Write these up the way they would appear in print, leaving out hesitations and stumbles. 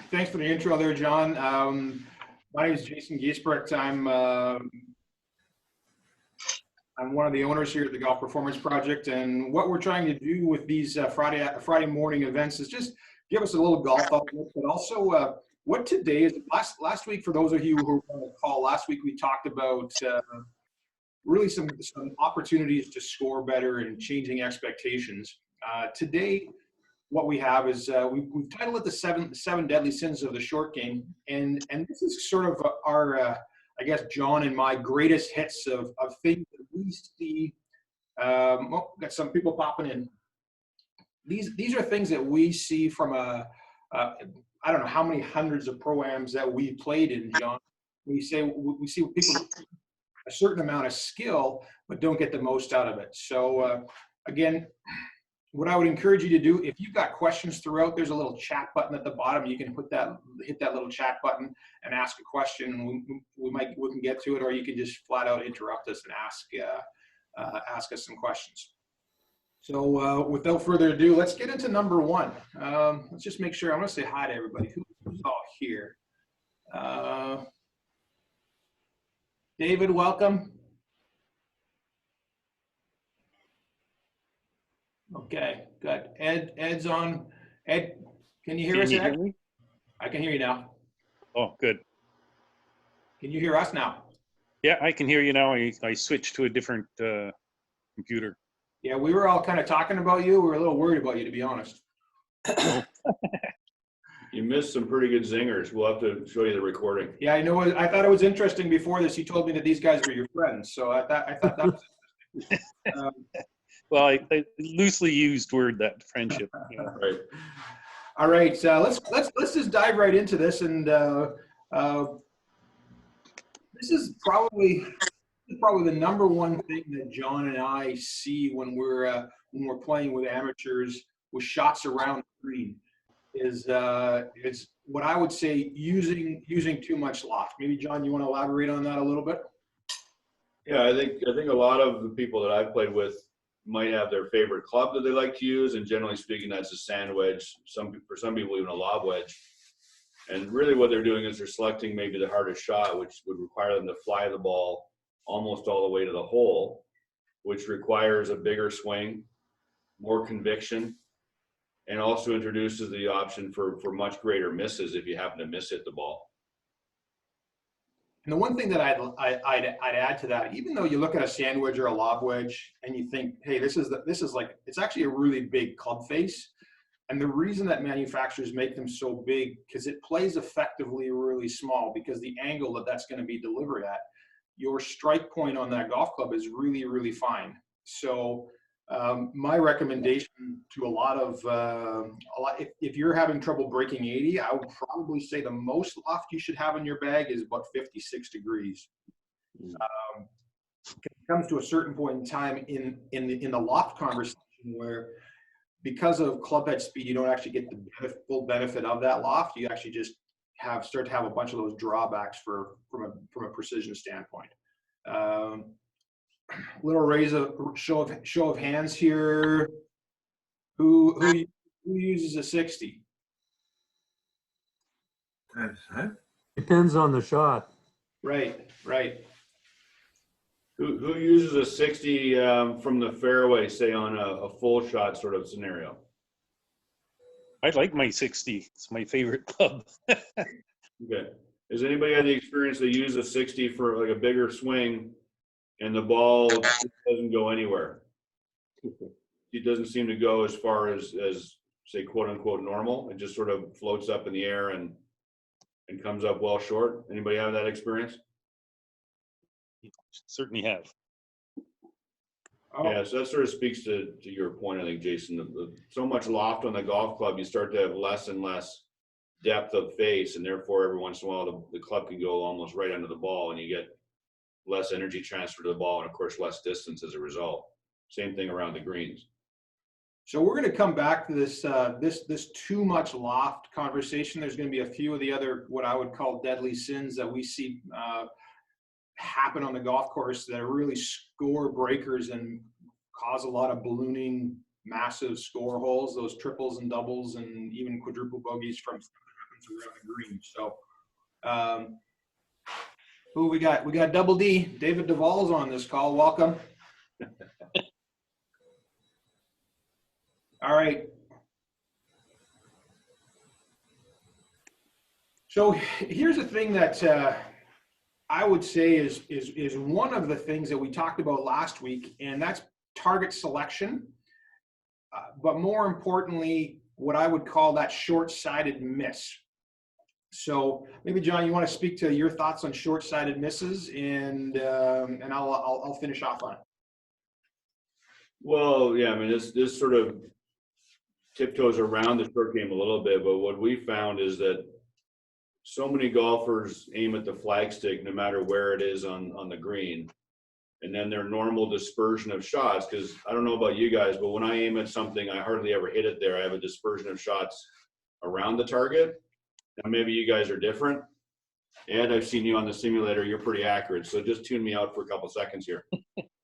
Thanks for the intro there, John. My name is Jason Giesbrecht. I'm one of the owners here at the Golf Performance Project, and what we're trying to do with these Friday morning events is just give us a little golf outlook, but also what today is. Last week, for those of you who were on the call, last week we talked about really some opportunities to score better and changing expectations. Today, what we have is we've titled it the seven deadly sins of the short game, and this is sort of our I guess John and my greatest hits of things that we see. Got some people popping in. These are things that we see from I don't know how many hundreds of pro-ams that we played in, John. We see people a certain amount of skill, but don't get the most out of it. So again, what I would encourage you to do, if you've got questions throughout, there's a little chat button at the bottom. You can hit that little chat button and ask a question, and we can get to it, or you can just flat out interrupt us and ask us some questions. So without further ado, let's get into number one. Let's just make sure. I'm going to say hi to everybody who's all here. David, welcome. Okay, good. Ed's on. Ed, can you hear us? Can you hear me? I can hear you now. Oh, good. Can you hear us now? Yeah, I can hear you now. I switched to a different computer. Yeah, we were all kind of talking about you. We were a little worried about you, to be honest. You missed some pretty good zingers. We'll have to show you the recording. Yeah, I know. I thought it was interesting before this. You told me that these guys were your friends, so I thought that was interesting. Well, I loosely used word that friendship. Yeah. Right. All right, let's just dive right into this, and this is probably the number one thing that John and I see when we're playing with amateurs with shots around the green is what I would say using too much loft. Maybe John, you want to elaborate on that a little bit? Yeah, I think a lot of the people that I've played with might have their favorite club that they like to use, and generally speaking, that's a sand wedge. For some people, even a lob wedge. And really, what they're doing is they're selecting maybe the hardest shot, which would require them to fly the ball almost all the way to the hole, which requires a bigger swing, more conviction, and also introduces the option for much greater misses if you happen to miss hit the ball. And the one thing that I'd add to that, even though you look at a sand wedge or a lob wedge and you think, hey, this is like, it's actually a really big club face. And the reason that manufacturers make them so big, because it plays effectively really small, because the angle that's going to be delivered at, your strike point on that golf club is really, really fine. So my recommendation to a lot, if you're having trouble breaking 80, I would probably say the most loft you should have in your bag is about 56 degrees. It comes to a certain point in time in the loft conversation where, because of club head speed, you don't actually get the full benefit of that loft. You actually just start to have a bunch of those drawbacks from a precision standpoint. Little show of hands here. Who uses a 60? Depends on the shot. Right. Who uses a 60 from the fairway, say on a full shot sort of scenario? I like my 60. It's my favorite club. Okay. Has anybody had the experience they use a 60 for like a bigger swing and the ball doesn't go anywhere? It doesn't seem to go as far as say quote unquote normal. It just sort of floats up in the air and comes up well short. Anybody have that experience? Certainly have. Yeah, so that sort of speaks to your point, I think, Jason. So much loft on the golf club, you start to have less and less depth of face, and therefore every once in a while the club can go almost right under the ball, and you get less energy transfer to the ball, and of course less distance as a result. Same thing around the greens. So we're going to come back to this this too much loft conversation. There's going to be a few of the other what I would call deadly sins that we see happen on the golf course that are really score breakers and cause a lot of ballooning, massive score holes, those triples and doubles and even quadruple bogeys from circumference around the green. So, who we got? We got Double D. David Duvall's on this call. Welcome. All right. So here's the thing that I would say is one of the things that we talked about last week, and that's target selection. But more importantly, what I would call that short-sighted miss. So maybe John, you want to speak to your thoughts on short-sighted misses, and I'll finish off on it. Well, yeah, I mean, this sort of tiptoes around the short game a little bit, but what we found is that so many golfers aim at the flagstick no matter where it is on the green, and then their normal dispersion of shots, because I don't know about you guys, but when I aim at something, I hardly ever hit it there. I have a dispersion of shots around the target. Now, maybe you guys are different. Ed, I've seen you on the simulator. You're pretty accurate, so just tune me out for a couple seconds here.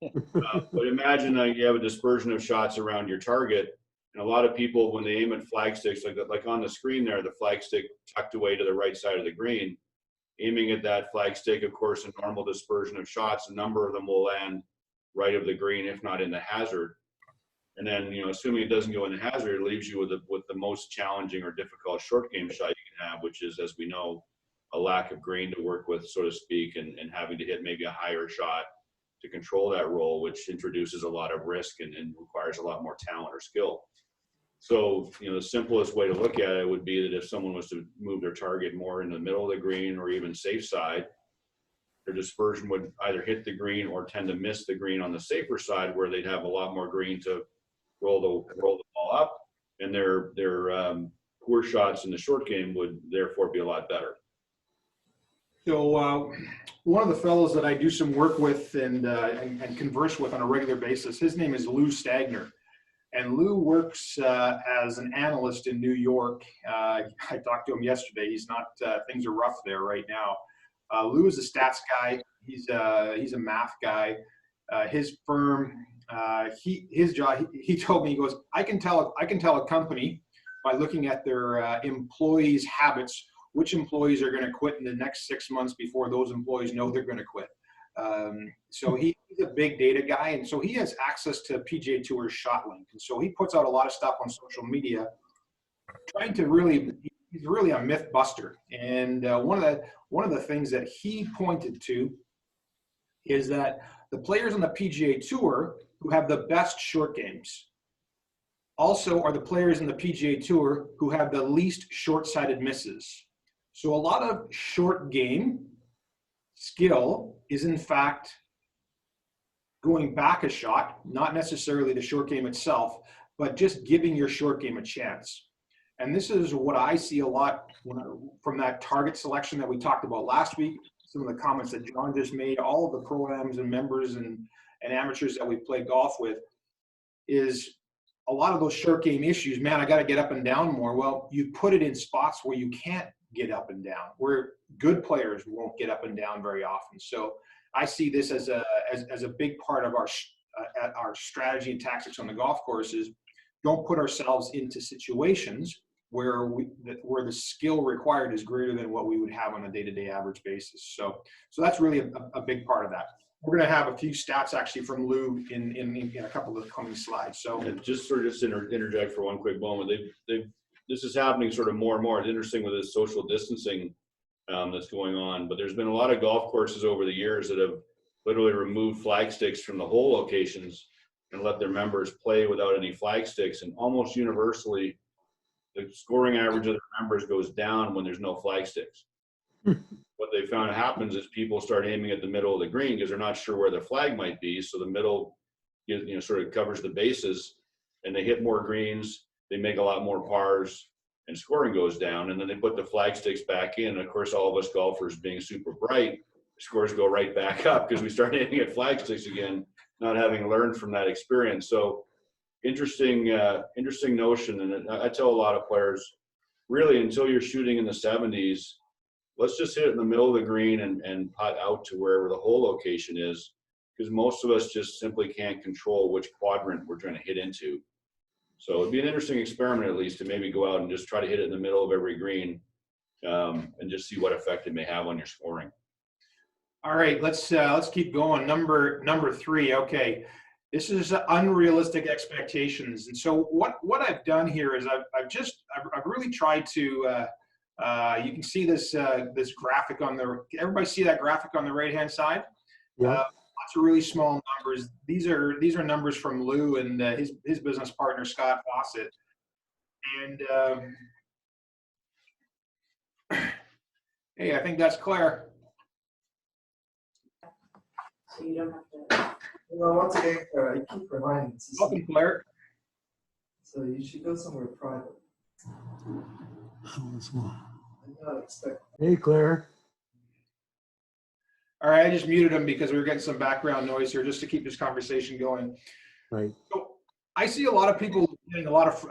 But imagine you have a dispersion of shots around your target, and a lot of people, when they aim at flagsticks, like on the screen there, the flagstick tucked away to the right side of the green, aiming at that flagstick, of course, a normal dispersion of shots, a number of them will land right of the green, if not in the hazard. And then, assuming it doesn't go in the hazard, it leaves you with the most challenging or difficult short game shot you can have, which is, as we know, a lack of green to work with, so to speak, and having to hit maybe a higher shot to control that roll, which introduces a lot of risk and requires a lot more talent or skill. So, the simplest way to look at it would be that if someone was to move their target more in the middle of the green or even safe side, their dispersion would either hit the green or tend to miss the green on the safer side, where they'd have a lot more green to roll the ball up, and their poor shots in the short game would therefore be a lot better. So one of the fellows that I do some work with and converse with on a regular basis, his name is Lou Stagner. And Lou works as an analyst in New York. I talked to him yesterday. He's not, things are rough there right now. Lou is a stats guy. He's a math guy. His firm, his job, he told me, he goes, I can tell a company by looking at their employees' habits, which employees are going to quit in the next 6 months before those employees know they're going to quit. So he's a big data guy, and so he has access to PGA Tour ShotLink, and so he puts out a lot of stuff on social media, trying to he's really a myth buster. And one of the things that he pointed to is that the players on the PGA Tour who have the best short games also are the players in the PGA Tour who have the least short-sighted misses. So a lot of short game skill is in fact going back a shot, not necessarily the short game itself, but just giving your short game a chance. And this is what I see a lot from that target selection that we talked about last week, some of the comments that John just made, all of the pro-ams and members and amateurs that we play golf with, is a lot of those short game issues. Man, I got to get up and down more. Well, you put it in spots where you can't get up and down, where good players won't get up and down very often. So I see this as a big part of our strategy and tactics on the golf course is don't put ourselves into situations where the skill required is greater than what we would have on a day-to-day average basis. So that's really a big part of that. We're going to have a few stats actually from Lou in a couple of the coming slides. So just interject for one quick moment. This is happening sort of more and more. It's interesting with this social distancing that's going on, but there's been a lot of golf courses over the years that have literally removed flag sticks from the hole locations and let their members play without any flag sticks. And almost universally, the scoring average of their members goes down when there's no flag sticks. What they found happens is people start aiming at the middle of the green because they're not sure where the flag might be. So the middle, sort of covers the bases, and they hit more greens. They make a lot more pars, and scoring goes down. And then they put the flag sticks back in. And of course, all of us golfers being super bright, scores go right back up because we start aiming at flag sticks again, not having learned from that experience. So interesting notion. And I tell a lot of players, really, until you're shooting in the 70s, let's just hit it in the middle of the green and putt out to wherever the hole location is, because most of us just simply can't control which quadrant we're trying to hit into. So it'd be an interesting experiment, at least, to maybe go out and just try to hit it in the middle of every green and just see what effect it may have on your scoring. All right, let's keep going. Number 3. Okay, this is unrealistic expectations, and so what I've done here is I've really tried to. You can see this this graphic on the. Everybody see that graphic on the right hand side? Yeah. Lots of really small numbers. These are numbers from Lou and his business partner Scott Fawcett, and hey, I think that's Claire. So you don't have to. Well, once again, you keep reminding me. Welcome, Claire. So you should go somewhere private. I'm not expecting. Hey, Claire. All right, I just muted him because we were getting some background noise here just to keep this conversation going. Right. So I see a lot of people getting a lot of.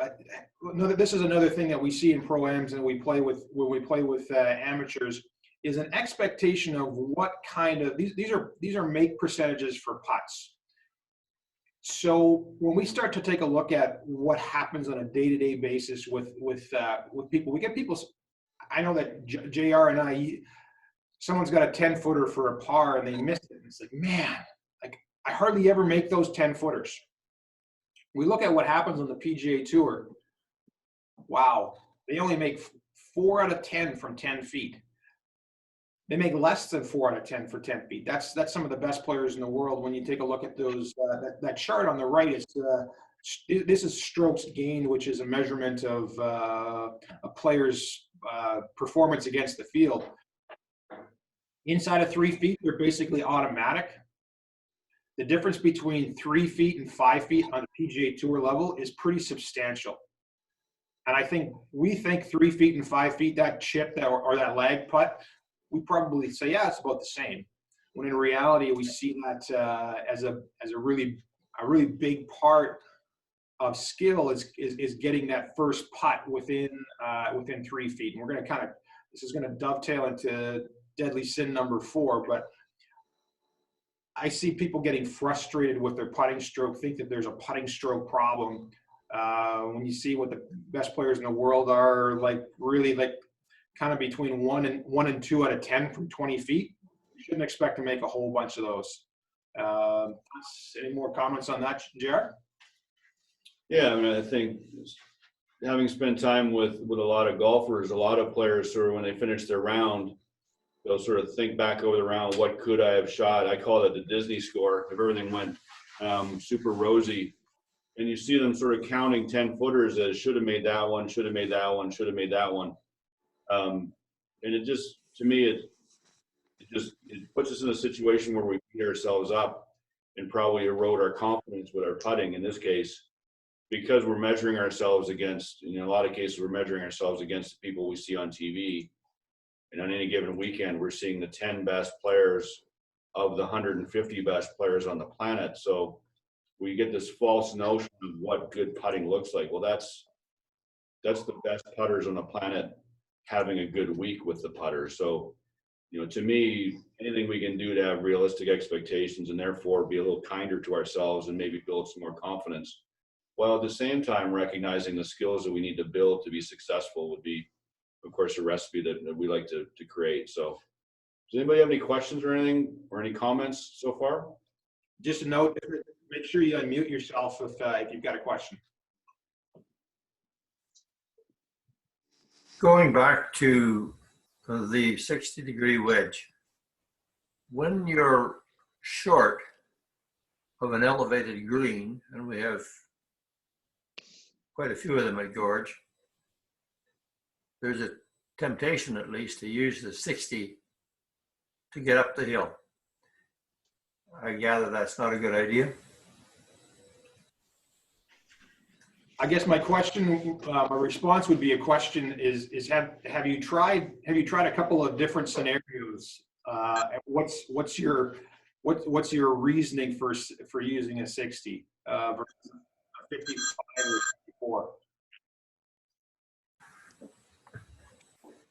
This is another thing that we see in pro-ams and we play with when we play with amateurs is an expectation of what kind of these are make percentages for putts. So when we start to take a look at what happens on a day-to-day basis with people, we get people. I know that JR and I. Someone's got a 10-footer for a par and they missed it. And it's like, man, like I hardly ever make those 10-footers. We look at what happens on the PGA Tour. Wow, they only make 4 out of 10 from 10 feet. They make less than 4 out of 10 for 10 feet. That's some of the best players in the world. When you take a look at those, that chart on the right is this is strokes gained, which is a measurement of a player's performance against the field. Inside of 3 feet, they're basically automatic. The difference between 3 feet and 5 feet on the PGA Tour level is pretty substantial. And I think we think 3 feet and 5 feet, that chip or that lag putt, we probably say, yeah, it's about the same. When in reality, we see that as a really big part of skill is getting that first putt within 3 feet. And we're going to this is going to dovetail into deadly sin number 4, but I see people getting frustrated with their putting stroke, think that there's a putting stroke problem. When you see what the best players in the world are, like really like kind of between 1 and 2 out of 10 from 20 feet, you shouldn't expect to make a whole bunch of those. Any more comments on that, JR? Yeah, I mean, I think having spent time with a lot of golfers, a lot of players sort of when they finish their round, they'll sort of think back over the round, what could I have shot? I call it the Disney score. If everything went super rosy, and you see them sort of counting 10-footers as should have made that one, should have made that one, should have made that one. And it just, to me, it puts us in a situation where we beat ourselves up and probably erode our confidence with our putting in this case, because we're measuring ourselves against, in a lot of cases, we're measuring ourselves against the people we see on TV. And on any given weekend, we're seeing the 10 best players of the 150 best players on the planet. So we get this false notion of what good putting looks like. Well, that's the best putters on the planet having a good week with the putter. So, to me, anything we can do to have realistic expectations and therefore be a little kinder to ourselves and maybe build some more confidence, while at the same time recognizing the skills that we need to build to be successful would be, of course, a recipe that we like to create. So does anybody have any questions or anything or any comments so far? Just a note, make sure you unmute yourself if you've got a question. Going back to the 60-degree wedge, when you're short of an elevated green, and we have quite a few of them at Gorge, there's a temptation at least to use the 60 to get up the hill. I gather that's not a good idea. I guess my question, my response would be a question is have you tried a couple of different scenarios? What's your reasoning for using a 60 versus a 55 or 54?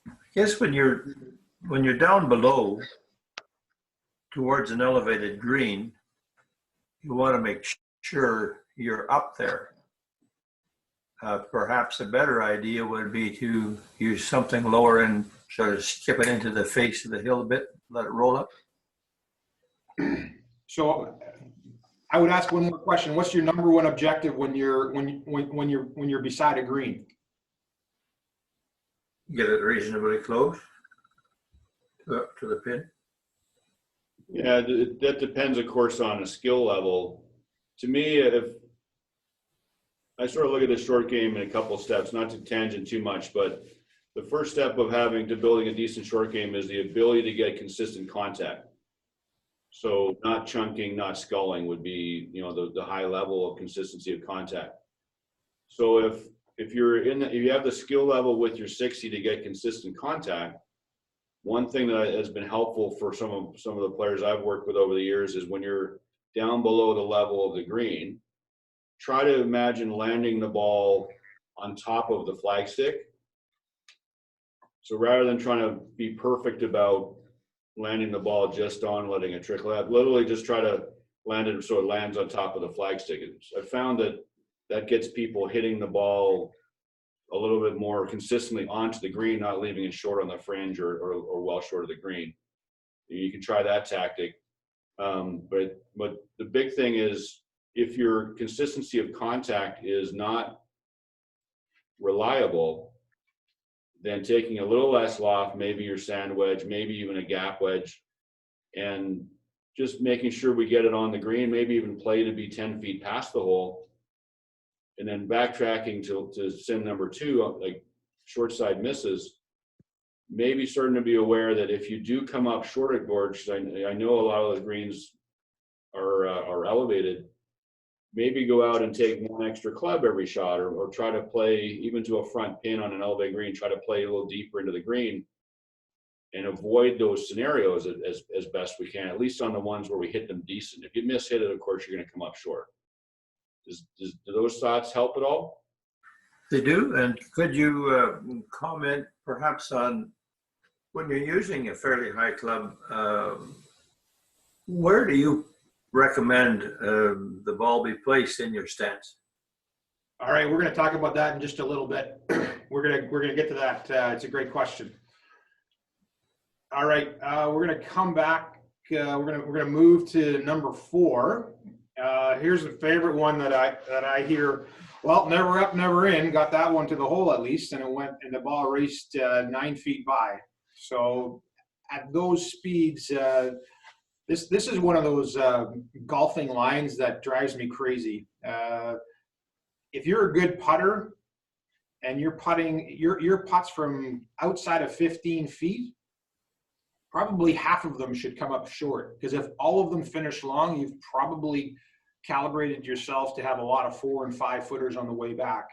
I guess when you're down below towards an elevated green, you want to make sure you're up there. Perhaps a better idea would be to use something lower in sort of skip it into the face of the hill a bit, let it roll up. So I would ask one more question. What's your number one objective when you're beside a green? Get it reasonably close to the pin. Yeah, that depends, of course, on a skill level. To me, if I sort of look at the short game in a couple of steps, not to tangent too much, but the first step of building a decent short game is the ability to get consistent contact. So not chunking, not sculling would be, the high level of consistency of contact. So if you have the skill level with your 60 to get consistent contact, one thing that has been helpful for some of the players I've worked with over the years is when you're down below the level of the green, try to imagine landing the ball on top of the flagstick. So rather than trying to be perfect about landing the ball just on letting it trickle out, literally just try to land it so it lands on top of the flagstick. I found that gets people hitting the ball a little bit more consistently onto the green, not leaving it short on the fringe or well short of the green. You can try that tactic. But the big thing is, if your consistency of contact is not reliable, then taking a little less loft, maybe your sand wedge, maybe even a gap wedge, and just making sure we get it on the green, maybe even play to be 10 feet past the hole, and then backtracking to sim number 2, like short side misses, maybe starting to be aware that if you do come up short at gorge, I know a lot of those greens are elevated, maybe go out and take one extra club every shot, or try to play even to a front pin on an elevated green, try to play a little deeper into the green and avoid those scenarios as best we can, at least on the ones where we hit them decent. If you miss hit it, of course, you're going to come up short. Do those thoughts help at all? They do. And could you comment perhaps on, when you're using a fairly high club, where do you recommend the ball be placed in your stance? All right, we're going to talk about that in just a little bit. We're going to get to that. It's a great question. All right, we're going to come back. We're going to move to number 4. Here's a favorite one that I hear. Well, never up, never in. Got that one to the hole at least, and the ball raced 9 feet by. So at those speeds, this is one of those golfing lines that drives me crazy. If you're a good putter and you're putting your putts from outside of 15 feet, probably half of them should come up short, because if all of them finish long, you've probably calibrated yourself to have a lot of 4 and 5 footers on the way back.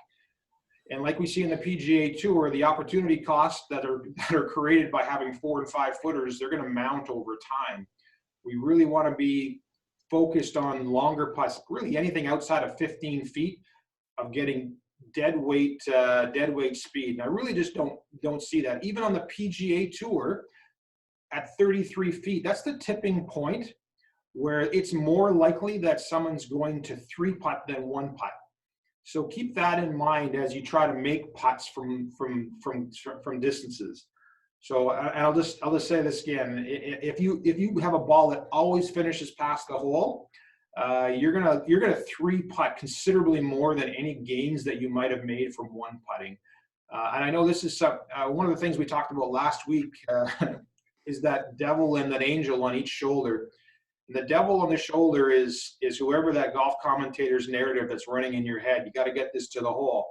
And like we see in the PGA Tour, the opportunity costs that are created by having 4 and 5 footers, they're going to mount over time. We really want to be focused on longer putts, really anything outside of 15 feet of getting dead weight speed. And I really just don't see that. Even on the PGA Tour at 33 feet, that's the tipping point where it's more likely that someone's going to 3-putt than 1-putt. So keep that in mind as you try to make putts from distances. So I'll just say this again: if you have a ball that always finishes past the hole, you're gonna 3-putt considerably more than any gains that you might have made from 1-putting. And I know this is one of the things we talked about last week is that devil and that angel on each shoulder. And the devil on the shoulder is whoever that golf commentator's narrative that's running in your head. You got to get this to the hole.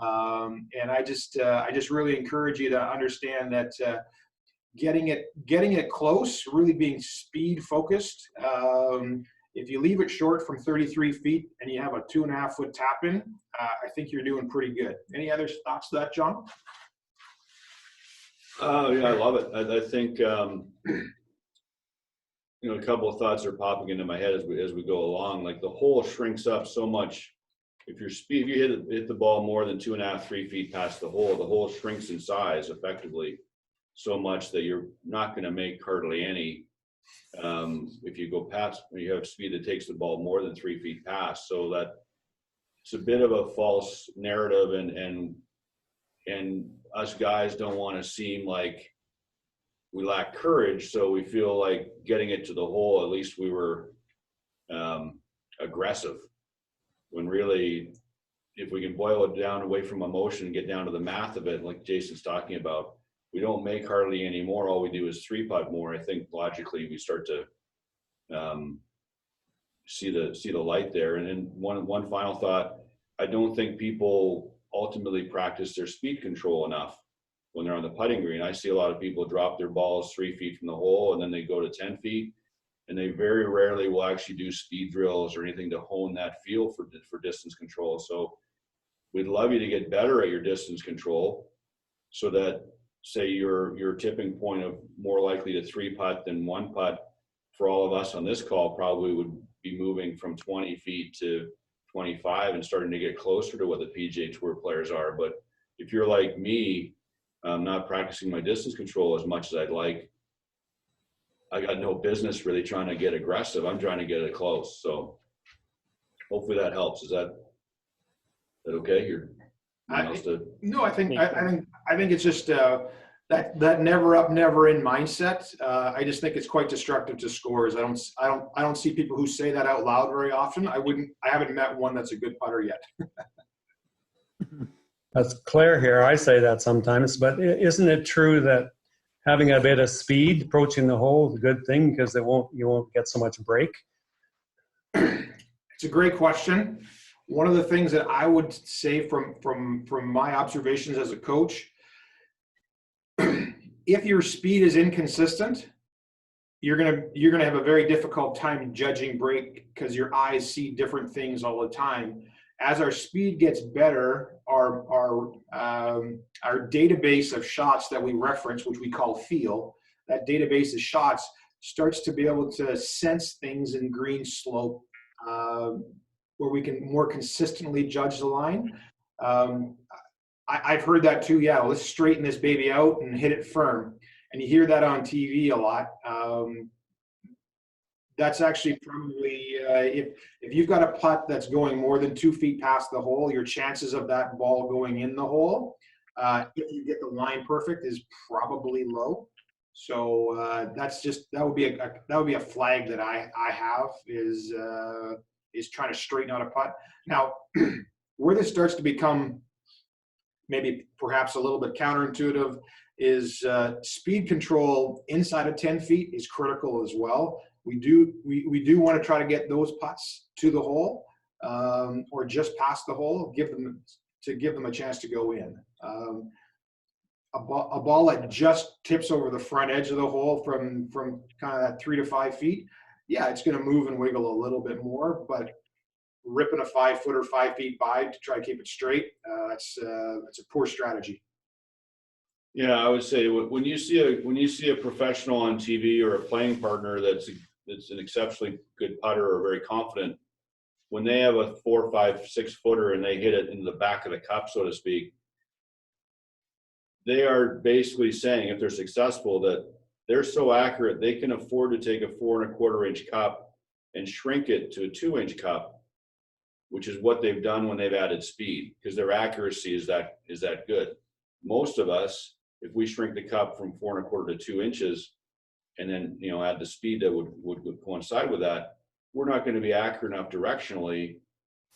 And I just really encourage you to understand that getting it close, really being speed focused. If you leave it short from 33 feet and you have a 2.5-foot tap in, I think you're doing pretty good. Any other thoughts to that, John? Yeah, I love it. I think a couple of thoughts are popping into my head as we go along. Like, the hole shrinks up so much. If you hit the ball more than 2.5, 3 feet past the hole shrinks in size effectively so much that you're not going to make hardly any. If you go past, you have speed that takes the ball more than 3 feet past. So that it's a bit of a false narrative, and us guys don't want to seem like lack courage. So we feel like getting it to the hole, at least we were aggressive, when really, if we can boil it down away from emotion and get down to the math of it, like Jason's talking about, we don't make hardly any more. All we do is 3-putt more. I think logically we start to see the light there. And then one final thought, I don't think people ultimately practice their speed control enough when they're on the putting green. I see a lot of people drop their balls 3 feet from the hole and then they go to 10 feet, and they very rarely will actually do speed drills or anything to hone that feel for distance control. So we'd love you to get better at your distance control, so that, say, your tipping point of more likely to 3-putt than 1-putt for all of us on this call probably would be moving from 20 feet to 25 and starting to get closer to what the PGA Tour players are. But if you're like me, not practicing my distance control as much as I'd like, I got no business really trying to get aggressive. I'm trying to get it close. So hopefully that helps. Is that okay? No, I think it's just that never up, never in mindset. I just think it's quite destructive to scores. I don't see people who say that out loud very often. I haven't met one that's a good putter yet. That's Claire here. I say that sometimes, but isn't it true that having a bit of speed approaching the hole is a good thing, because you won't get so much break? It's a great question. One of the things that I would say from my observations as a coach, if your speed is inconsistent, you're gonna have a very difficult time judging break, because your eyes see different things all the time. As our speed gets better, our database of shots that we reference, which we call feel, that database of shots starts to be able to sense things in green slope, where we can more consistently judge the line. I've heard that too. Yeah, let's straighten this baby out and hit it firm. And you hear that on TV a lot. That's actually probably, if you've got a putt that's going more than 2 feet past the hole, your chances of that ball going in the hole, if you get the line perfect, is probably low. So that would be a flag that I have, is trying to straighten out a putt. Now, where this starts to become maybe perhaps a little bit counterintuitive is speed control inside of 10 feet is critical as well. We do want to try to get those putts to the hole, or just past the hole, give them a chance to go in. A ball that just tips over the front edge of the hole from kind of that 3 to 5 feet, yeah, it's going to move and wiggle a little bit more, but ripping a 5-footer 5 feet by to try to keep it straight, that's a poor strategy. Yeah, I would say when you see a professional on TV or a playing partner that's an exceptionally good putter or very confident, when they have a 4, 5, 6-footer and they hit it into the back of the cup, so to speak, they are basically saying, if they're successful, that they're so accurate they can afford to take a 4 1/4 inch cup and shrink it to a 2-inch cup, which is what they've done when they've added speed, because their accuracy is that good. Most of us, if we shrink the cup from 4 1/4 to 2 inches, and then add the speed that would coincide with that, we're not going to be accurate enough directionally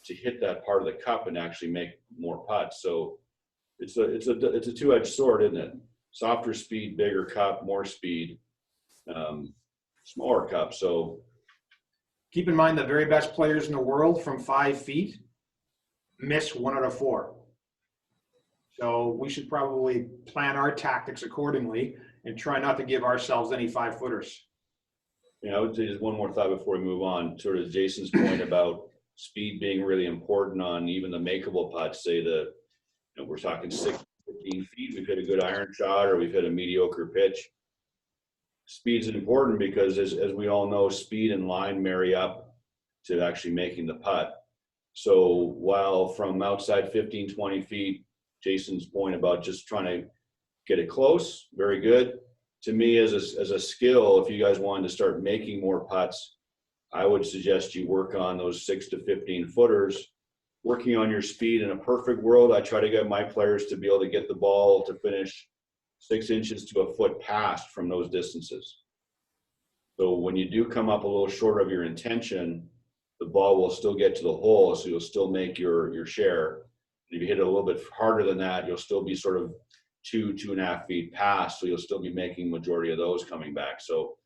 to hit that part of the cup and actually make more putts. So it's a two-edged sword, isn't it? Softer speed, bigger cup, more speed, smaller cup. So keep in mind the very best players in the world from 5 feet miss 1 out of 4. So we should probably plan our tactics accordingly and try not to give ourselves any 5-footers. I would say just one more thought before we move on, sort of Jason's point about speed being really important on even the makeable putts. Say we're talking 6 to 15 feet, we've hit a good iron shot or we've hit a mediocre pitch. Speed's important because as we all know, speed and line marry up to actually making the putt. So while from outside 15, 20 feet, Jason's point about just trying to get it close, very good. To me, as a skill, if you guys wanted to start making more putts, I would suggest you work on those 6 to 15 footers, working on your speed. In a perfect world, I try to get my players to be able to get the ball to finish 6 inches to a foot past from those distances. So when you do come up a little short of your intention, the ball will still get to the hole, so you'll still make your share. If you hit it a little bit harder than that, you'll still be sort of 2.5 feet past, so you'll still be making majority of those coming back. So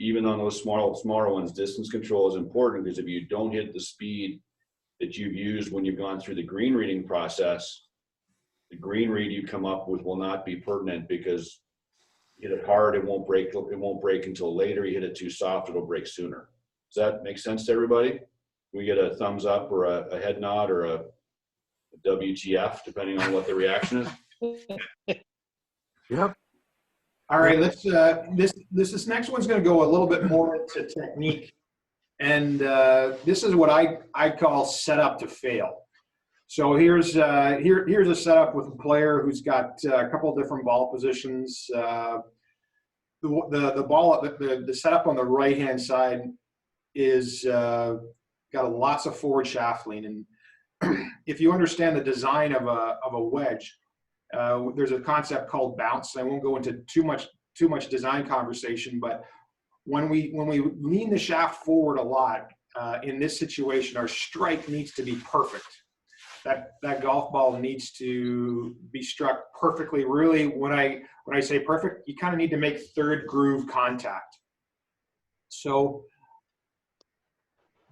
even on those smaller ones, distance control is important, because if you don't hit the speed that you've used when you've gone through the green reading process, the green read you come up with will not be pertinent, because you hit it hard, it won't break until later. You hit it too soft, it'll break sooner. Does that make sense to everybody? We get a thumbs up or a head nod or a WTF, depending on what the reaction is. Yep. All right, let's, this next one's gonna go a little bit more into technique. And this is what I call setup to fail. So here's a setup with a player who's got a couple of different ball positions. The setup on the right-hand side is got lots of forward shaft lean. And if you understand the design of a wedge, there's a concept called bounce. I won't go into too much design conversation, but when we lean the shaft forward a lot, in this situation, our strike needs to be perfect. That golf ball needs to be struck perfectly. Really, when I say perfect, you kind of need to make third groove contact. So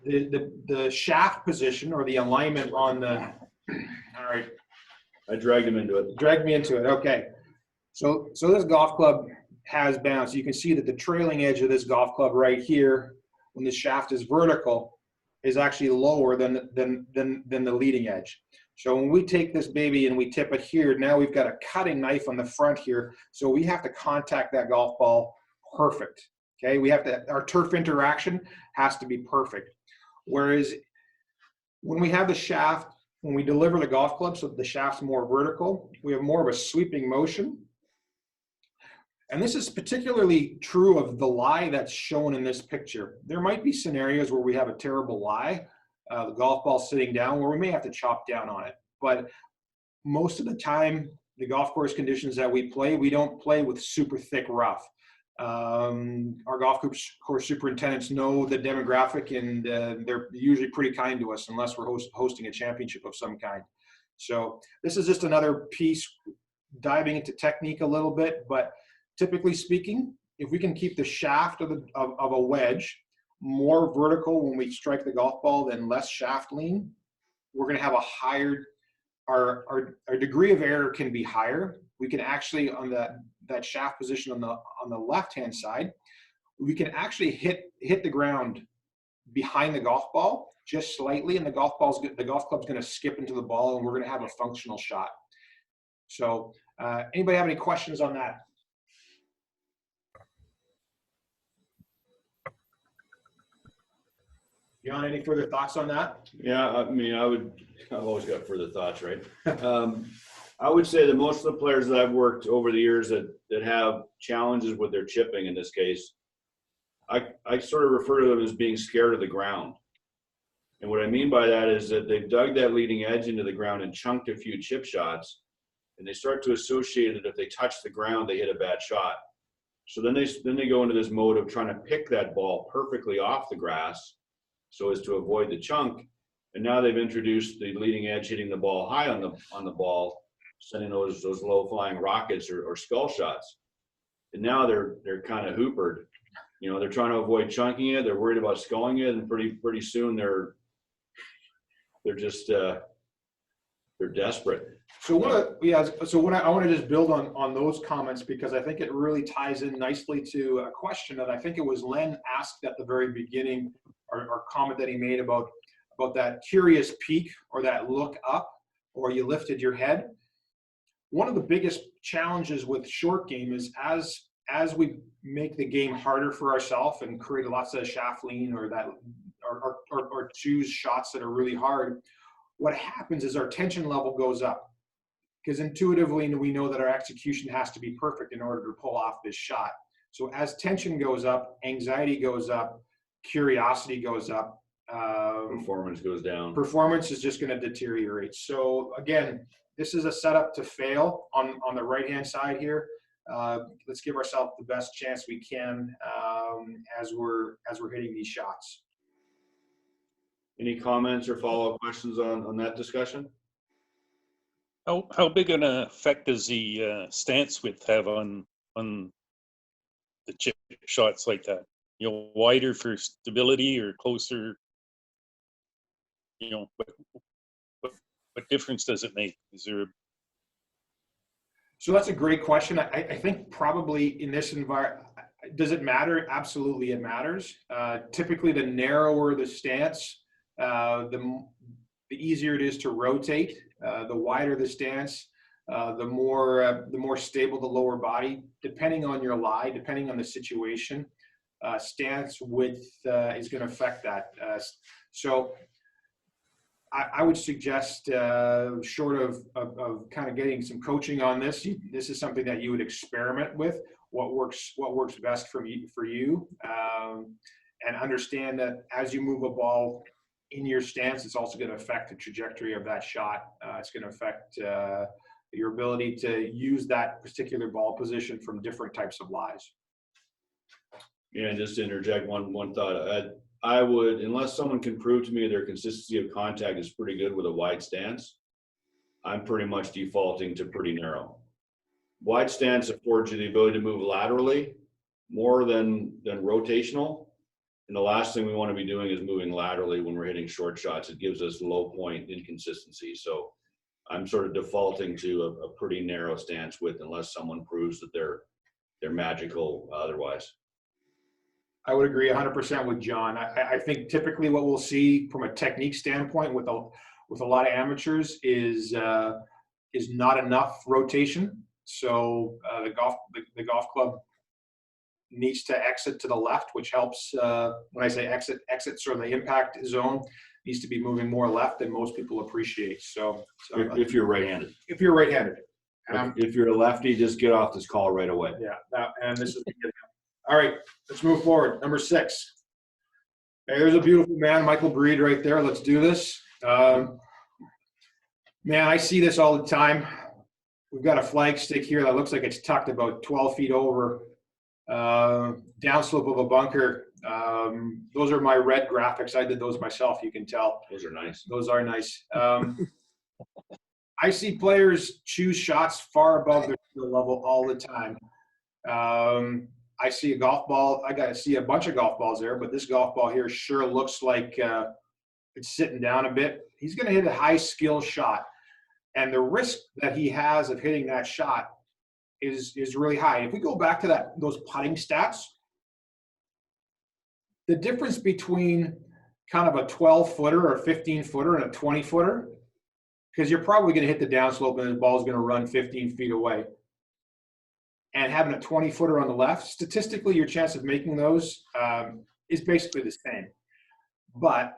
the shaft position, or the alignment on the, all right. I dragged him into it. Dragged me into it, okay. So this golf club has bounce. You can see that the trailing edge of this golf club right here, when the shaft is vertical, is actually lower than the leading edge. So when we take this baby and we tip it here, now we've got a cutting knife on the front here. So we have to contact that golf ball perfect. Okay, our turf interaction has to be perfect. Whereas when we have the shaft, when we deliver the golf club, so the shaft's more vertical, we have more of a sweeping motion. And this is particularly true of the lie that's shown in this picture. There might be scenarios where we have a terrible lie, the golf ball sitting down, where we may have to chop down on it. But most of the time, the golf course conditions that we play, we don't play with super thick rough. Our golf course superintendents know the demographic, and they're usually pretty kind to us, unless we're hosting a championship of some kind. So this is just another piece diving into technique a little bit, but typically speaking, if we can keep the shaft of a wedge more vertical when we strike the golf ball than less shaft lean, we're going to have a higher, our degree of error can be higher. We can actually, on that shaft position on the left-hand side, we can actually hit the ground behind the golf ball just slightly, and the golf club's going to skip into the ball, and we're going to have a functional shot. So anybody have any questions on that? John, any further thoughts on that? Yeah, I mean, I've always got further thoughts, right? I would say that most of the players that I've worked over the years that have challenges with their chipping, in this case, I sort of refer to them as being scared of the ground. And what I mean by that is that they've dug that leading edge into the ground and chunked a few chip shots, and they start to associate that if they touch the ground, they hit a bad shot. So then they go into this mode of trying to pick that ball perfectly off the grass so as to avoid the chunk. And now they've introduced the leading edge hitting the ball high on the ball, sending those low flying rockets or skull shots. And now they're kind of hoopered. You know, they're trying to avoid chunking it. They're worried about sculling it, and pretty soon they're just they're desperate. So what I want to just build on those comments, because I think it really ties in nicely to a question that I think it was Len asked at the very beginning, or comment that he made about that curious peek or that look up, or you lifted your head. One of the biggest challenges with short game is as we make the game harder for ourselves and create lots of shaft lean or choose shots that are really hard, what happens is our tension level goes up, because intuitively we know that our execution has to be perfect in order to pull off this shot. So as tension goes up, anxiety goes up, curiosity goes up, Performance goes down. performance is just going to deteriorate. So again, this is a setup to fail on the right-hand side here. Let's give ourselves the best chance we can as we're hitting these shots. Any comments or follow-up questions on that discussion? How big an effect does the stance width have on the chip shots like that? You know, wider for stability or closer? You know, what difference does it make? Is there? So that's a great question. I think probably in this environment, does it matter? Absolutely, it matters. Typically, the narrower the stance, the easier it is to rotate. The wider the stance, the more stable the lower body. Depending on your lie, depending on the situation, stance width is going to affect that. So I would suggest, short of kind of getting some coaching on this, this is something that you would experiment with. What works best for you, and understand that as you move a ball in your stance, it's also going to affect the trajectory of that shot. It's going to affect your ability to use that particular ball position from different types of lies. Yeah, just to interject one thought. I would, unless someone can prove to me their consistency of contact is pretty good with a wide stance, I'm pretty much defaulting to pretty narrow. Wide stance affords you the ability to move laterally more than rotational. And the last thing we want to be doing is moving laterally when we're hitting short shots. It gives us low point inconsistency. So I'm sort of defaulting to a pretty narrow stance width unless someone proves that they're magical otherwise. I would agree 100% with John. I think typically what we'll see from a technique standpoint with a lot of amateurs is not enough rotation. So the golf club needs to exit to the left, which helps. When I say exit, sort of the impact zone needs to be moving more left than most people appreciate. So If you're right-handed. If you're right-handed. If you're a lefty, just get off this call right away. Yeah, and this is all right. Let's move forward. Number 6. Hey, there's a beautiful man, Michael Breed, right there. Let's do this. Man, I see this all the time. We've got a flag stick here that looks like it's tucked about 12 feet over, downslope of a bunker. Those are my red graphics. I did those myself, you can tell. Those are nice. Those are nice. I see players choose shots far above their skill level all the time. I see a golf ball. I see a bunch of golf balls there, but this golf ball here sure looks like it's sitting down a bit. He's going to hit a high skill shot, and the risk that he has of hitting that shot is really high. If we go back to those putting stats, the difference between kind of a 12-footer or 15-footer and a 20-footer, because you're probably going to hit the downslope and the ball is going to run 15 feet away. And having a 20-footer on the left, statistically, your chance of making those is basically the same. But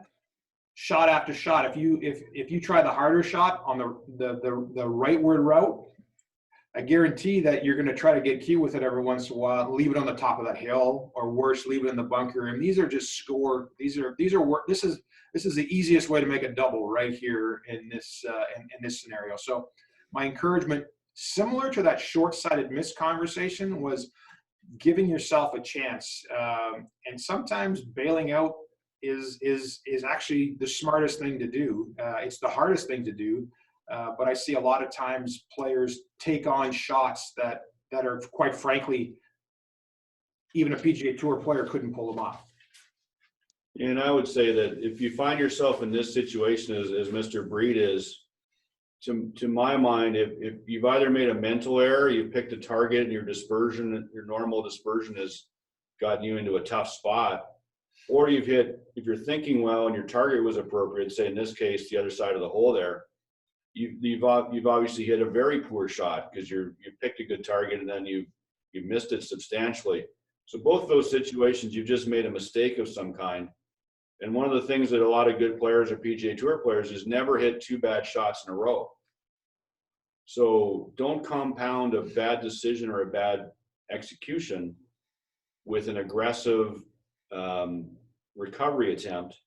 shot after shot, if you try the harder shot on the rightward route, I guarantee that you're going to try to get cute with it every once in a while, leave it on the top of that hill, or worse, leave it in the bunker. And these are just score. This is the easiest way to make a double right here in this scenario. So my encouragement, similar to that short-sighted miss conversation, was giving yourself a chance. And sometimes bailing out is actually the smartest thing to do. It's the hardest thing to do. But I see a lot of times players take on shots that are, quite frankly, even a PGA Tour player couldn't pull them off. And I would say that if you find yourself in this situation as Mr. Breed is, to my mind, if you've either made a mental error, you've picked a target and your normal dispersion has gotten you into a tough spot, or if you're thinking well and your target was appropriate, say in this case, the other side of the hole there, you've obviously hit a very poor shot because you picked a good target and then you missed it substantially. So both those situations, you've just made a mistake of some kind. And one of the things that a lot of good players or PGA Tour players is never hit 2 bad shots in a row. So don't compound a bad decision or a bad execution with an aggressive recovery attempt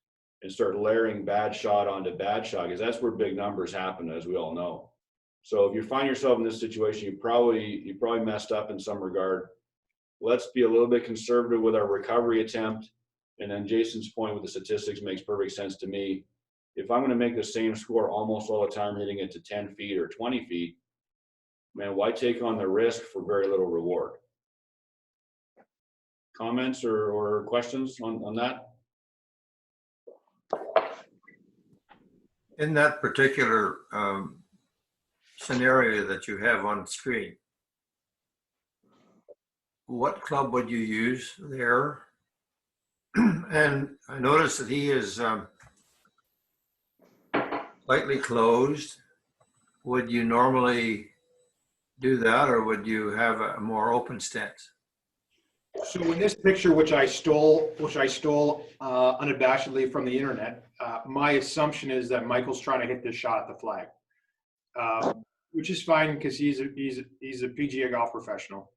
and start layering bad shot onto bad shot, because that's where big numbers happen, as we all know. So if you find yourself in this situation, you probably messed up in some regard. Let's be a little bit conservative with our recovery attempt. And then Jason's point with the statistics makes perfect sense to me. If I'm going to make the same score almost all the time, hitting it to 10 feet or 20 feet, man, why take on the risk for very little reward? Comments or questions on that? In that particular scenario that you have on screen, what club would you use there? And I noticed that he is slightly closed. Would you normally do that, or would you have a more open stance? So in this picture, which I stole unabashedly from the internet, my assumption is that Michael's trying to hit this shot at the flag, which is fine because he's a PGA golf professional.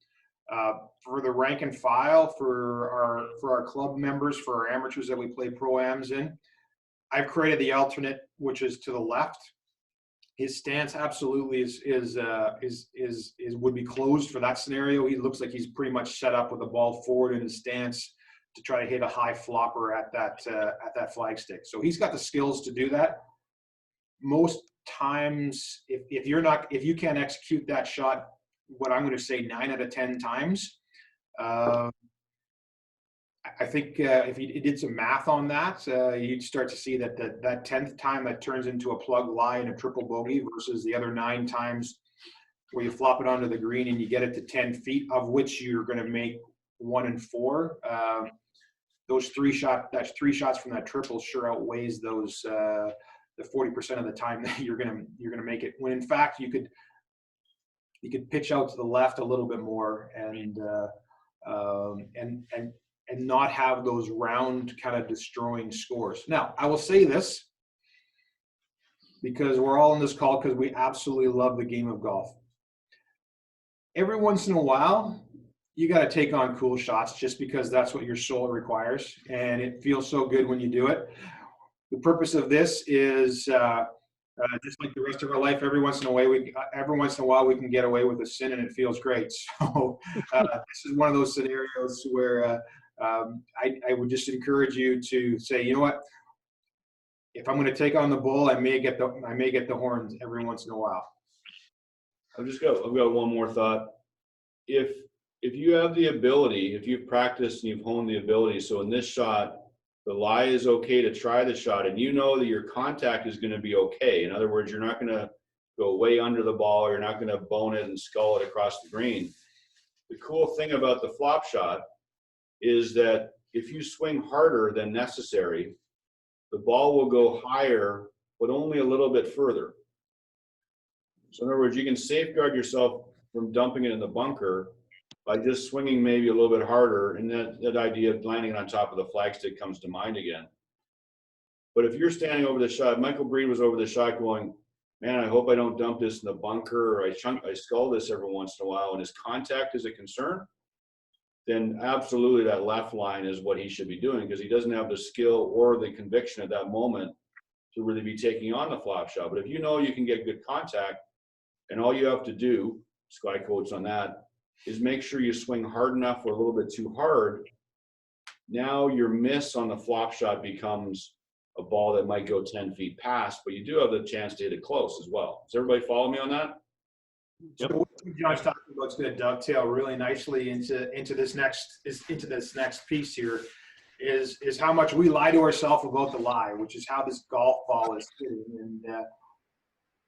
For the rank and file, for our club members, for our amateurs that we play pro-ams in, I've created the alternate, which is to the left. His stance absolutely would be closed for that scenario. He looks like he's pretty much set up with the ball forward in his stance to try to hit a high flopper at that flagstick. So he's got the skills to do that. Most times, if you can't execute that shot, what I'm going to say 9 out of 10 times, I think if you did some math on that, you'd start to see that that 10th time that turns into a plug lie and a triple bogey versus the other 9 times where you flop it onto the green and you get it to 10 feet, of which you're going to make 1 and 4. That's 3 shots from that triple sure outweighs those the 40% of the time that you're going to make it. When in fact you could pitch out to the left a little bit more and not have those round kind of destroying scores. Now, I will say this because we're all on this call because we absolutely love the game of golf. Every once in a while, you got to take on cool shots just because that's what your soul requires, and it feels so good when you do it. The purpose of this is just like the rest of our life. Every once in a while, we can get away with a sin, and it feels great. So this is one of those scenarios where I would just encourage you to say, you know what? If I'm going to take on the bull, I may get the horns every once in a while. I've got one more thought. If you have the ability, if you've practiced and you've honed the ability, so in this shot, the lie is okay to try the shot, and you know that your contact is going to be okay. In other words, you're not going to go way under the ball, or you're not going to bone it and skull it across the green. The cool thing about the flop shot is that if you swing harder than necessary, the ball will go higher, but only a little bit further. So in other words, you can safeguard yourself from dumping it in the bunker by just swinging maybe a little bit harder, and that idea of landing on top of the flagstick comes to mind again. But if you're standing over the shot, Michael Breed was over the shot going, man, I hope I don't dump this in the bunker, or I skull this every once in a while, and his contact is a concern, then absolutely that left line is what he should be doing, because he doesn't have the skill or the conviction at that moment to really be taking on the flop shot. But if you know you can get good contact, and all you have to do, Sky quotes on that, is make sure you swing hard enough or a little bit too hard. Now your miss on the flop shot becomes a ball that might go 10 feet past, but you do have the chance to hit it close as well. Does everybody follow me on that? So what John's talking about is going to dovetail really nicely into this next piece here, is how much we lie to ourselves about the lie, which is how this golf ball is sitting. And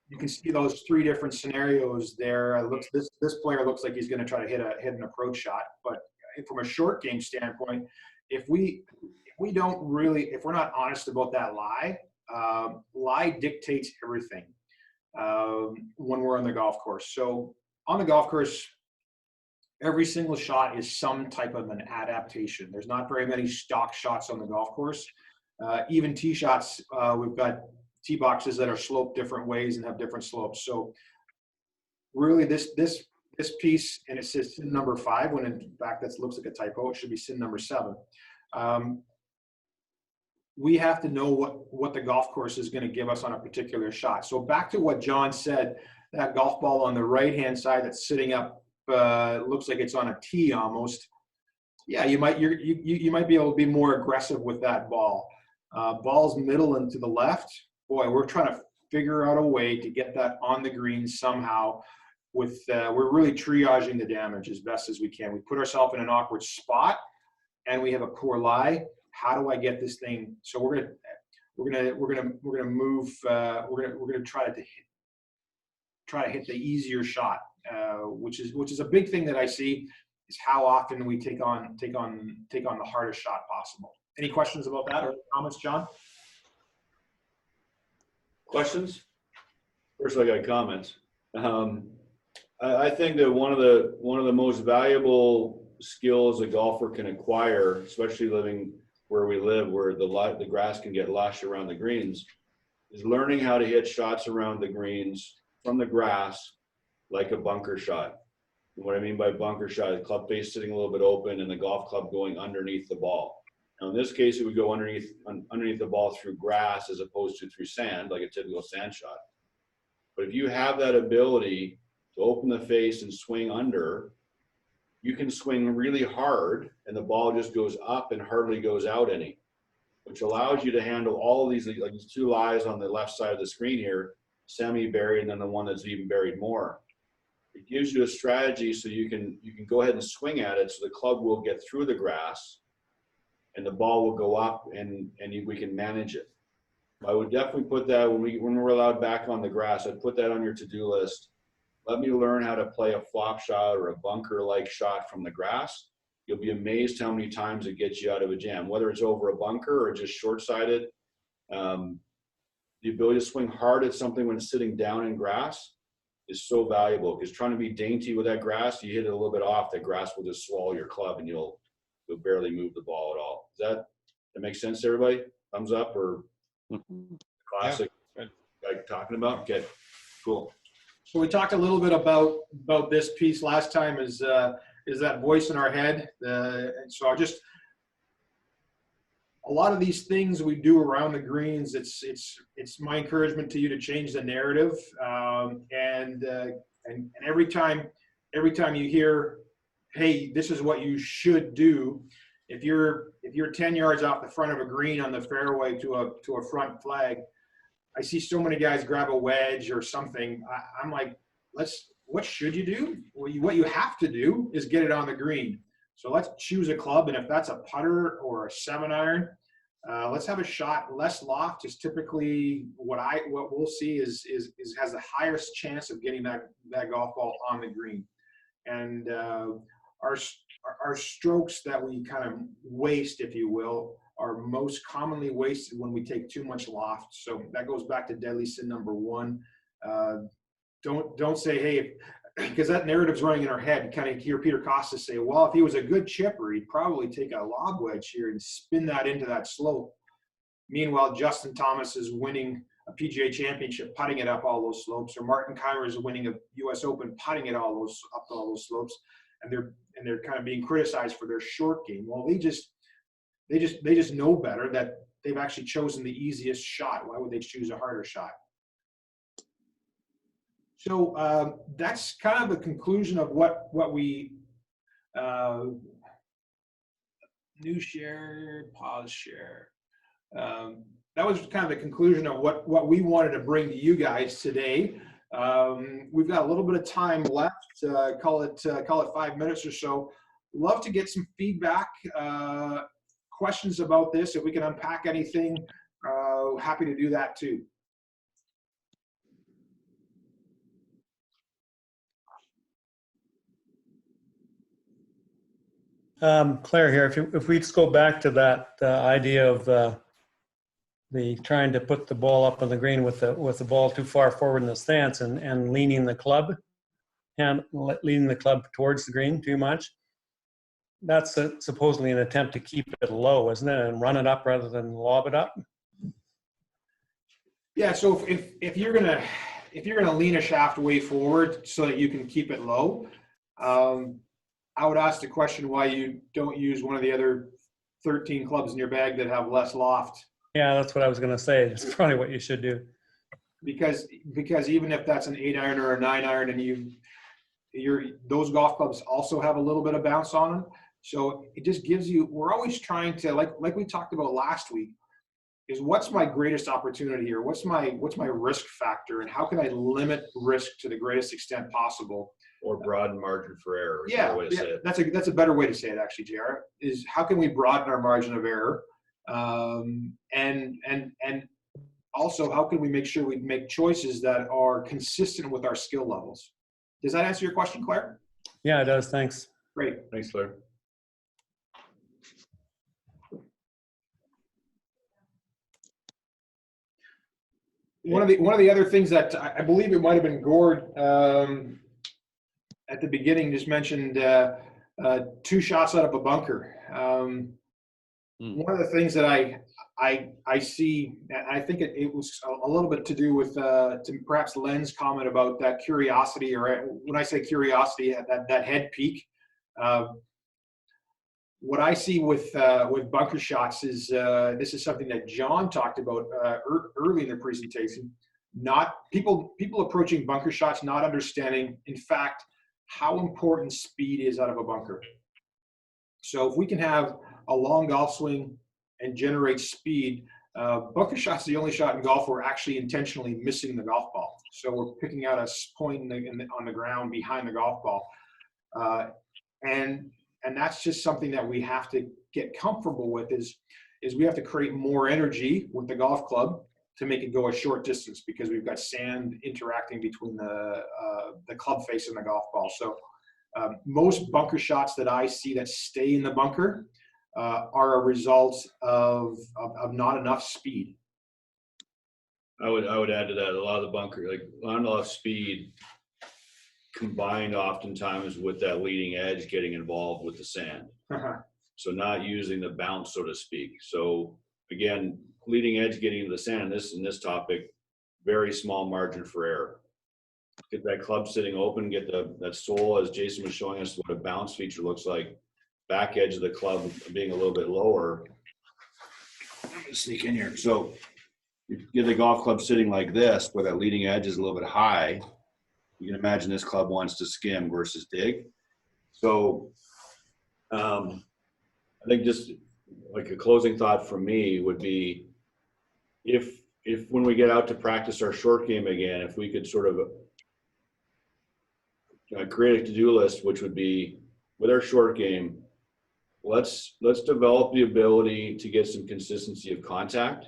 you can see those 3 different scenarios there. This player looks like he's going to try to hit an approach shot, but from a short game standpoint, if we're not honest about that lie, lie dictates everything when we're on the golf course. So on the golf course, every single shot is some type of an adaptation. There's not very many stock shots on the golf course. Even tee shots, we've got tee boxes that are sloped different ways and have different slopes. So really this piece, and it says sin number 5, when in fact that looks like a typo, it should be sin number 7. We have to know what the golf course is going to give us on a particular shot. So back to what John said, that golf ball on the right-hand side that's sitting up, looks like it's on a tee almost. Yeah, you might be able to be more aggressive with that ball. Ball's middle and to the left. Boy, we're trying to figure out a way to get that on the green somehow. We're really triaging the damage as best as we can. We put ourselves in an awkward spot, and we have a poor lie. How do I get this thing? So we're gonna move. We're gonna try to hit the easier shot, which is a big thing that I see. Is how often we take on the hardest shot possible. Any questions about that or comments, John? Questions? First, I got comments. I think that one of the most valuable skills a golfer can acquire, especially living where we live, where the grass can get lush around the greens, is learning how to hit shots around the greens from the grass like a bunker shot. And what I mean by bunker shot, the club face sitting a little bit open and the golf club going underneath the ball. Now in this case, it would go underneath the ball through grass as opposed to through sand, like a typical sand shot. But if you have that ability to open the face and swing under, you can swing really hard and the ball just goes up and hardly goes out any, which allows you to handle all of these, like these two lies on the left side of the screen here, semi-buried and then the one that's even buried more. It gives you a strategy so you can go ahead and swing at it so the club will get through the grass and the ball will go up and we can manage it. I would definitely put that when we're allowed back on the grass, I'd put that on your to-do list. Let me learn how to play a flop shot or a bunker-like shot from the grass. You'll be amazed how many times it gets you out of a jam, whether it's over a bunker or just short-sighted. The ability to swing hard at something when it's sitting down in grass is so valuable, because trying to be dainty with that grass, you hit it a little bit off, that grass will just swallow your club and you'll barely move the ball at all. Does that make sense to everybody? Thumbs up or classic like talking about? Okay, cool. So we talked a little bit about this piece last time, is that voice in our head. And so a lot of these things we do around the greens, it's my encouragement to you to change the narrative. And every time you hear, hey, this is what you should do. If you're 10 yards off the front of a green on the fairway to a front flag, I see so many guys grab a wedge or something. I'm like, what should you do? Well, what you have to do is get it on the green. So let's choose a club, and if that's a putter or a 7-iron, let's have a shot. Less loft is typically what we'll see is has the highest chance of getting that golf ball on the green. And our strokes that we kind of waste, if you will, are most commonly wasted when we take too much loft. So that goes back to deadly sin number 1. Don't say, hey, because that narrative's running in our head. You kind of hear Peter Costas say, well, if he was a good chipper, he'd probably take a lob wedge here and spin that into that slope. Meanwhile, Justin Thomas is winning a PGA championship, putting it up all those slopes, or Martin Keimer is winning a US Open, putting it up all those slopes, and they're kind of being criticized for their short game. Well, they just know better, that they've actually chosen the easiest shot. Why would they choose a harder shot? So that's kind of the conclusion of what we new share, pause share. That was kind of the conclusion of what we wanted to bring to you guys today. We've got a little bit of time left. Call it 5 minutes or so. Love to get some feedback, questions about this. If we can unpack anything, happy to do that too. Claire here, if we just go back to that idea of the trying to put the ball up on the green with the ball too far forward in the stance and leaning the club towards the green too much, that's supposedly an attempt to keep it low, isn't it, and run it up rather than lob it up? Yeah. So if you're gonna lean a shaft way forward so that you can keep it low, I would ask the question why you don't use one of the other 13 clubs in your bag that have less loft. Yeah, that's what I was going to say. It's probably what you should do. because even if that's an 8-iron or a 9-iron, and those golf clubs also have a little bit of bounce on them. So it just gives you. We're always trying to, like we talked about last week, is what's my greatest opportunity here? What's my risk factor, and how can I limit risk to the greatest extent possible? Or broaden margin for error. Is Yeah, another way to say it. that's a better way to say it, actually, JR. Is how can we broaden our margin of error, and also how can we make sure we make choices that are consistent with our skill levels? Does that answer your question, Claire? Yeah, it does. Thanks. Great. Thanks, Claire. One of the other things that I believe it might have been Gord at the beginning just mentioned 2 shots out of a bunker. One of the things that I see, and I think it was a little bit to do with to perhaps Len's comment about that curiosity, or when I say curiosity, that head peak. What I see with bunker shots is this is something that John talked about early in the presentation. Not people approaching bunker shots, not understanding, in fact, how important speed is out of a bunker. So if we can have a long golf swing and generate speed, bunker shot's the only shot in golf where we're actually intentionally missing the golf ball. So we're picking out a point on the ground behind the golf ball, and that's just something that we have to get comfortable with. Is we have to create more energy with the golf club to make it go a short distance, because we've got sand interacting between the club face and the golf ball. So most bunker shots that I see that stay in the bunker are a result of not enough speed. I would add to that, a lot of the bunker, like not enough speed, combined oftentimes with that leading edge getting involved with the sand. So not using the bounce, so to speak. So again, leading edge getting into the sand in this topic, very small margin for error. Get that club sitting open, get that sole, as Jason was showing us what a bounce feature looks like. Back edge of the club being a little bit lower. I'm gonna sneak in here. So you get the golf club sitting like this, where that leading edge is a little bit high. You can imagine this club wants to skim versus dig. So I think just like a closing thought from me would be, if when we get out to practice our short game again, if we could sort of create a to-do list, which would be, with our short game, let's develop the ability to get some consistency of contact.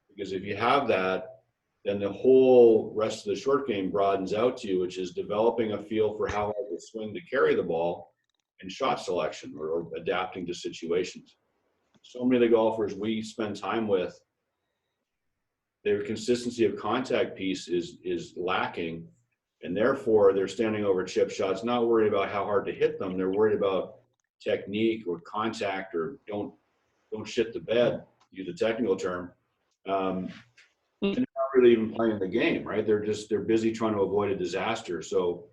Because if you have that, then the whole rest of the short game broadens out to you, which is developing a feel for how hard to swing to carry the ball, and shot selection, or adapting to situations. So many of the golfers we spend time with, their consistency of contact piece is lacking, and therefore they're standing over chip shots, not worried about how hard to hit them. They're worried about technique or contact, or don't shit the bed, use a technical term. They're not really even playing the game, right? They're busy trying to avoid a disaster. So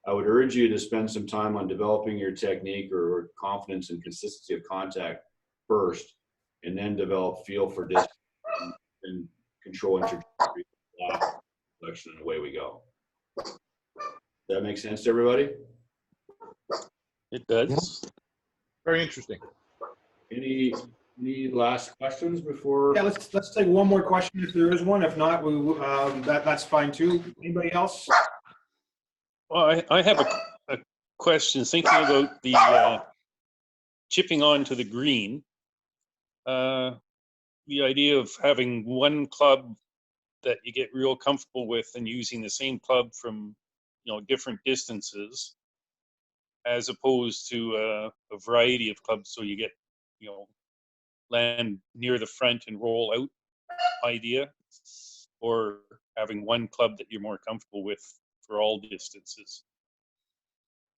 I would urge you to spend some time on developing your technique or confidence and consistency of contact first, and then develop feel for distance and control trajectory, selection, and away we go. Does that make sense to everybody? It does. Very interesting. Any last questions before? Yeah, let's take one more question if there is one. If not, that's fine too. Anybody else? Well, I have a question, thinking about the chipping onto the green. The idea of having one club that you get real comfortable with, and using the same club from different distances, as opposed to a variety of clubs, so you get land near the front and roll out idea, or having one club that you're more comfortable with for all distances,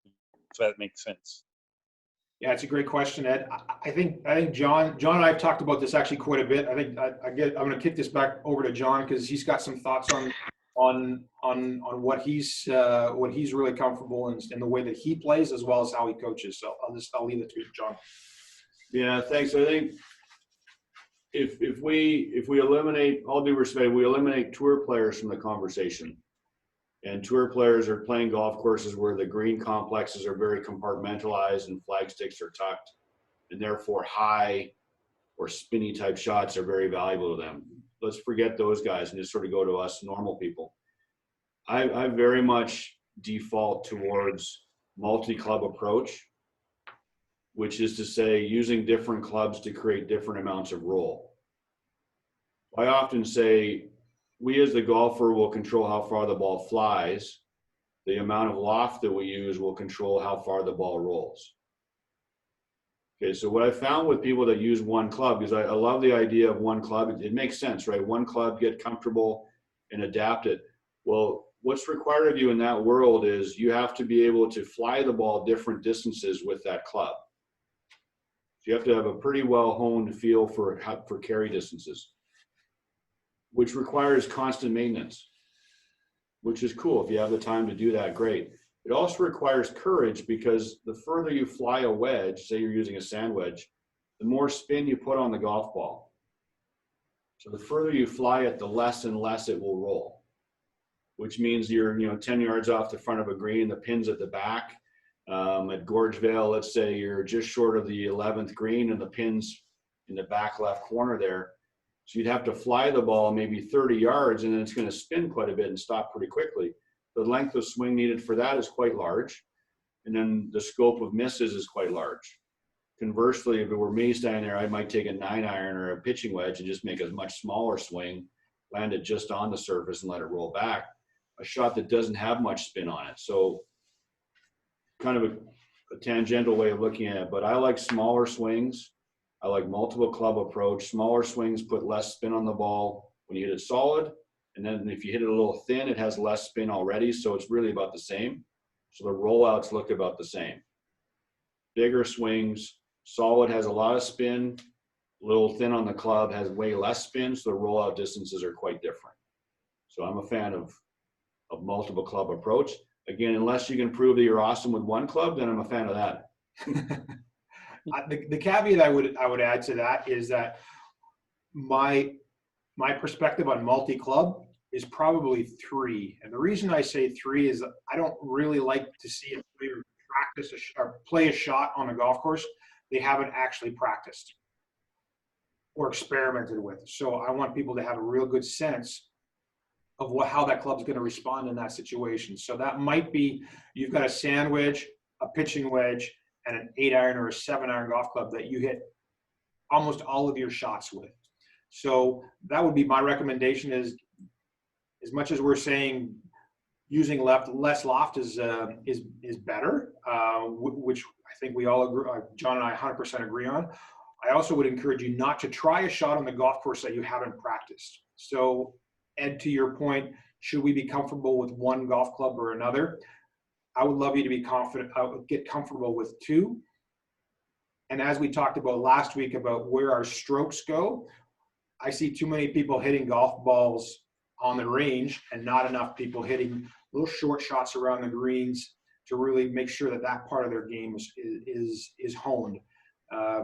if that makes sense. Yeah, it's a great question, Ed. I think John and I have talked about this actually quite a bit. I think I'm going to kick this back over to John, because he's got some thoughts on what he's really comfortable in the way that he plays, as well as how he coaches. So I'll leave it to John. Yeah, thanks. I think if we eliminate, all due respect, we eliminate tour players from the conversation. And tour players are playing golf courses where the green complexes are very compartmentalized and flag sticks are tucked, and therefore high or spinny type shots are very valuable to them. Let's forget those guys and just sort of go to us normal people. I very much default towards multi-club approach, which is to say using different clubs to create different amounts of roll. I often say we as the golfer will control how far the ball flies. The amount of loft that we use will control how far the ball rolls. Okay, so what I found with people that use one club, because I love the idea of one club, it makes sense, right? One club, get comfortable and adapt it. Well, what's required of you in that world is you have to be able to fly the ball different distances with that club. So you have to have a pretty well honed feel for carry distances, which requires constant maintenance, which is cool. If you have the time to do that, great. It also requires courage, because the further you fly a wedge, say you're using a sand wedge, the more spin you put on the golf ball. So the further you fly it, the less and less it will roll, which means you're 10 yards off the front of a green, the pin's at the back. At Gorgevale, let's say you're just short of the 11th green and the pin's in the back left corner there. So you'd have to fly the ball maybe 30 yards, and then it's going to spin quite a bit and stop pretty quickly. The length of swing needed for that is quite large. And then the scope of misses is quite large. Conversely, if it were me standing there, I might take a 9-iron or a pitching wedge and just make a much smaller swing, land it just on the surface and let it roll back. A shot that doesn't have much spin on it. So kind of a tangential way of looking at it, but I like smaller swings. I like multiple club approach. Smaller swings put less spin on the ball when you hit it solid. And then if you hit it a little thin, it has less spin already. So it's really about the same. So the rollouts look about the same. Bigger swings, solid has a lot of spin. Little thin on the club has way less spin. So the rollout distances are quite different. So I'm a fan of multiple club approach. Again, unless you can prove that you're awesome with one club, then I'm a fan of that. The caveat I would add to that is that my perspective on multi-club is probably 3. And the reason I say 3 is I don't really like to see a player practice or play a shot on a golf course they haven't actually practiced or experimented with. So I want people to have a real good sense of how that club's going to respond in that situation. So that might be, you've got a sand wedge, a pitching wedge, and an 8-iron or a 7-iron golf club that you hit almost all of your shots with. So that would be my recommendation, is as much as we're saying using less loft is better, which I think we all agree, John and I 100% agree on. I also would encourage you not to try a shot on the golf course that you haven't practiced. So Ed, to your point, should we be comfortable with one golf club or another? I would love you to be confident, get comfortable with 2. And as we talked about last week about where our strokes go, I see too many people hitting golf balls on the range and not enough people hitting little short shots around the greens to really make sure that part of their game is honed. I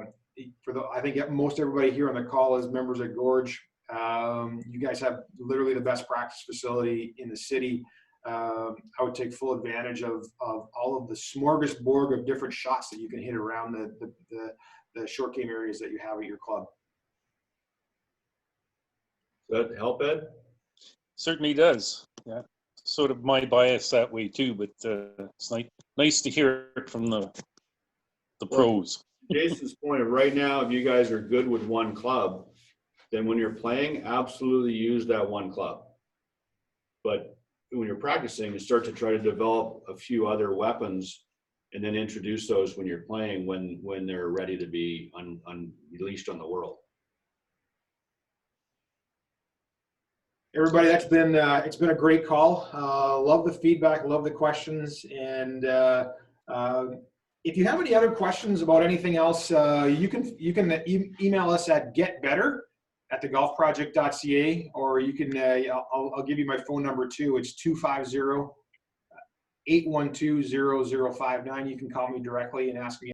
think most everybody here on the call is members at Gorge. You guys have literally the best practice facility in the city. I would take full advantage of all of the smorgasbord of different shots that you can hit around the short game areas that you have at your club. Does that help, Ed? Certainly does. Yeah, sort of my bias that way too. But it's nice to hear it from the pros. Jason's point, right now, if you guys are good with one club, then when you're playing, absolutely use that one club. But when you're practicing, you start to try to develop a few other weapons and then introduce those when you're playing, when they're ready to be unleashed on the world. Everybody, it's been a great call. Love the feedback, love the questions, and if you have any other questions about anything else, you can email us at getbetter@thegolfproject.ca, or you can I'll give you my phone number too. It's 250-812-0059. You can call me directly and ask me